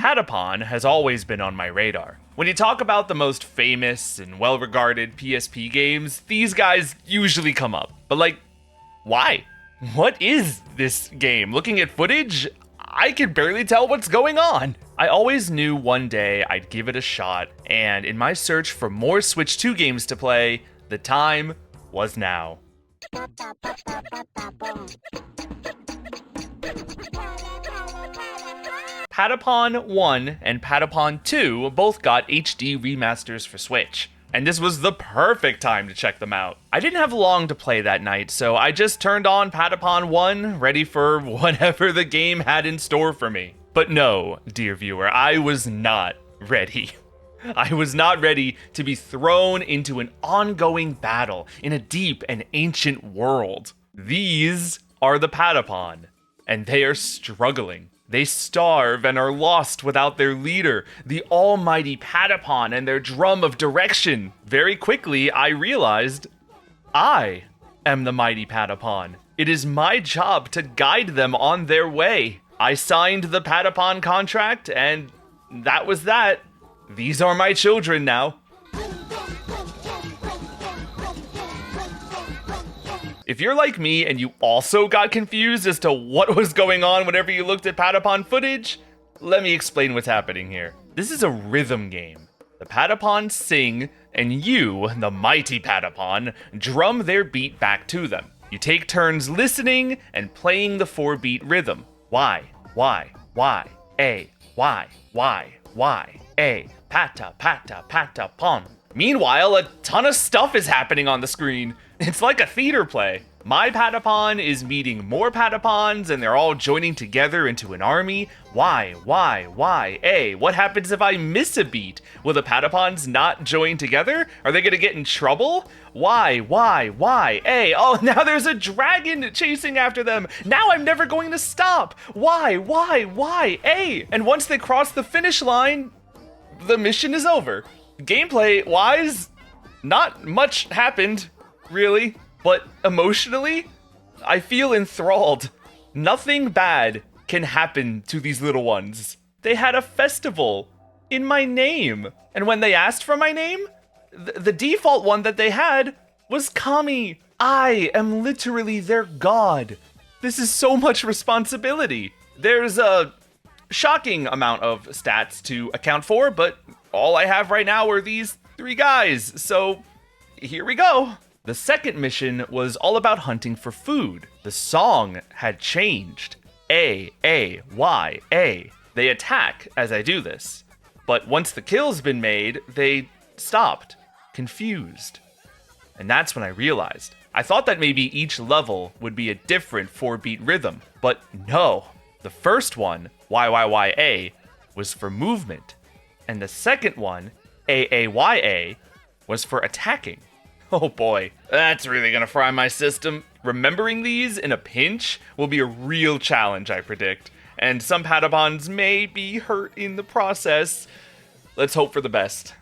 Patapon has always been on my radar. When you talk about the most famous and well-regarded PSP games, these guys usually come up. But like, why? What is this game? Looking at footage, I can barely tell what's going on. I always knew one day I'd give it a shot, and in my search for more Switch 2 games to play, the time was now. Patapon 1 and Patapon 2 both got HD remasters for Switch, and this was the perfect time to check them out. I didn't have long to play that night, so I just turned on Patapon 1, ready for whatever the game had in store for me. But no, dear viewer, I was not ready. I was not ready to be thrown into an ongoing battle in a deep and ancient world. These are the Patapon, and they are struggling. They starve and are lost without their leader, the almighty Patapon, and their drum of direction. Very quickly, I realized I am the mighty Patapon. It is my job to guide them on their way. I signed the Patapon contract, and that was that. These are my children now. If you're like me and you also got confused as to what was going on whenever you looked at Patapon footage, let me explain what's happening here. This is a rhythm game. The Patapons sing, and you, the mighty Patapon, drum their beat back to them. You take turns listening and playing the 4-beat rhythm. Y, A, Y, A, Patapon. Meanwhile, a ton of stuff is happening on the screen. It's like a theater play. My Patapon is meeting more Patapons, and they're all joining together into an army. Y, A. What happens if I miss a beat? Will the Patapons not join together? Are they gonna get in trouble? Y, A. Oh, now there's a dragon chasing after them. Now I'm never going to stop. Y, A. And once they cross the finish line, the mission is over. Gameplay-wise, not much happened, really, but emotionally, I feel enthralled. Nothing bad can happen to these little ones. They had a festival in my name, and when they asked for my name, the default one that they had was Kami. I am literally their god. This is so much responsibility. There's a shocking amount of stats to account for, but all I have right now are these 3 guys, so here we go. The second mission was all about hunting for food. The song had changed. A, Y, A. They attack as I do this. But once the kill's been made, they stopped, confused. And that's when I realized. I thought that maybe each level would be a different 4-beat rhythm, but no. The first one, Y, A, was for movement. And the second one, A, was for attacking. Oh boy, that's really gonna fry my system. Remembering these in a pinch will be a real challenge, I predict. And some Patapons may be hurt in the process. Let's hope for the best.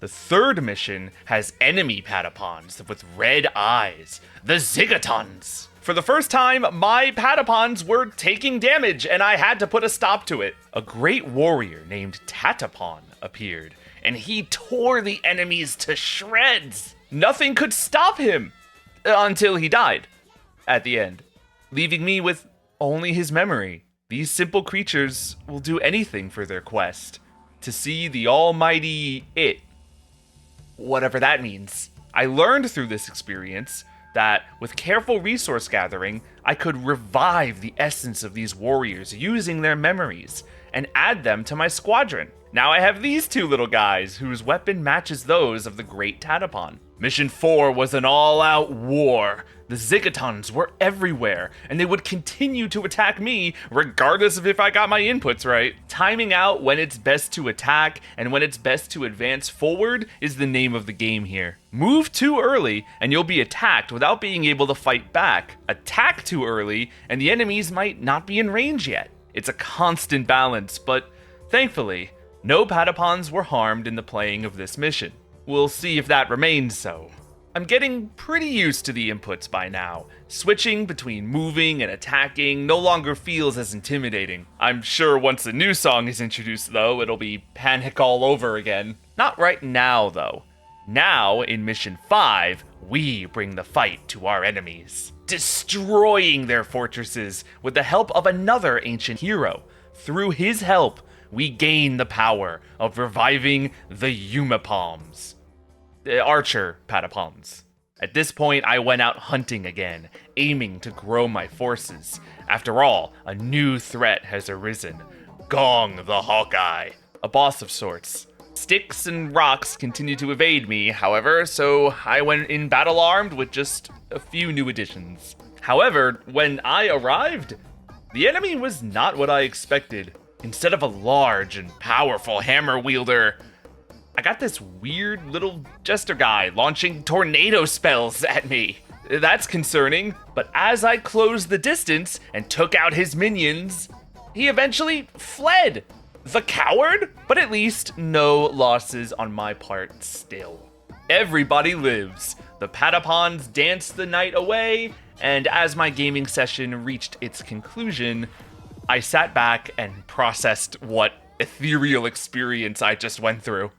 The third mission has enemy Patapons with red eyes, the Zigatons. For the first time, my Patapons were taking damage, and I had to put a stop to it. A great warrior named Patapon appeared, and he tore the enemies to shreds. Nothing could stop him until he died at the end, leaving me with only his memory. These simple creatures will do anything for their quest, to see the almighty it, whatever that means. I learned through this experience that with careful resource gathering, I could revive the essence of these warriors using their memories and add them to my squadron. Now I have these 2 little guys whose weapon matches those of the great Patapon. Mission 4 was an all-out war. The Zigatons were everywhere, and they would continue to attack me regardless of if I got my inputs right. Timing out when it's best to attack and when it's best to advance forward is the name of the game here. Move too early, and you'll be attacked without being able to fight back. Attack too early, and the enemies might not be in range yet. It's a constant balance, but thankfully, no Patapons were harmed in the playing of this mission. We'll see if that remains so. I'm getting pretty used to the inputs by now. Switching between moving and attacking no longer feels as intimidating. I'm sure once the new song is introduced though, it'll be panic all over again. Not right now though. Now, in Mission 5, we bring the fight to our enemies, destroying their fortresses with the help of another ancient hero. Through his help, we gain the power of reviving the Emotes. Archer Patapons. At this point, I went out hunting again, aiming to grow my forces. After all, a new threat has arisen. Gong the Hawkeye, a boss of sorts. Sticks and rocks continue to evade me, however, so I went in battle armed with just a few new additions. However, when I arrived, the enemy was not what I expected. Instead of a large and powerful hammer wielder, I got this weird little jester guy launching tornado spells at me. That's concerning, but as I closed the distance and took out his minions, he eventually fled. The coward? But at least no losses on my part still. Everybody lives. The Patapons danced the night away, and as my gaming session reached its conclusion, I sat back and processed what ethereal experience I just went through.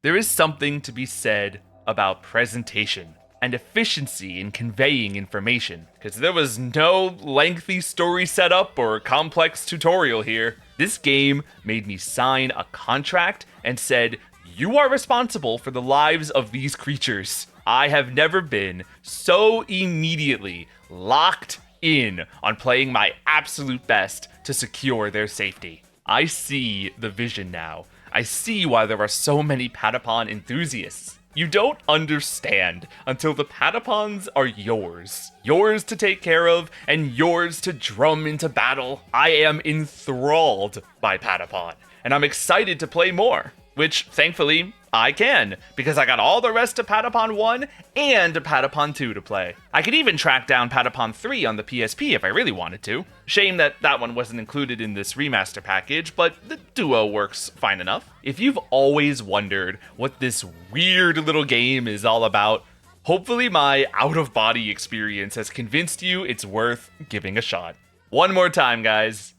There is something to be said about presentation and efficiency in conveying information, because there was no lengthy story setup or complex tutorial here. This game made me sign a contract and said, you are responsible for the lives of these creatures. I have never been so immediately locked in on playing my absolute best to secure their safety. I see the vision now. I see why there are so many Patapon enthusiasts. You don't understand until the Patapons are yours. Yours to take care of and yours to drum into battle. I am enthralled by Patapon, and I'm excited to play more, which thankfully I can, because I got all the rest of Patapon 1 and Patapon 2 to play. I could even track down Patapon 3 on the PSP if I really wanted to. Shame that that one wasn't included in this remaster package, but the duo works fine enough. If you've always wondered what this weird little game is all about, hopefully my out-of-body experience has convinced you it's worth giving a shot. One more time, guys.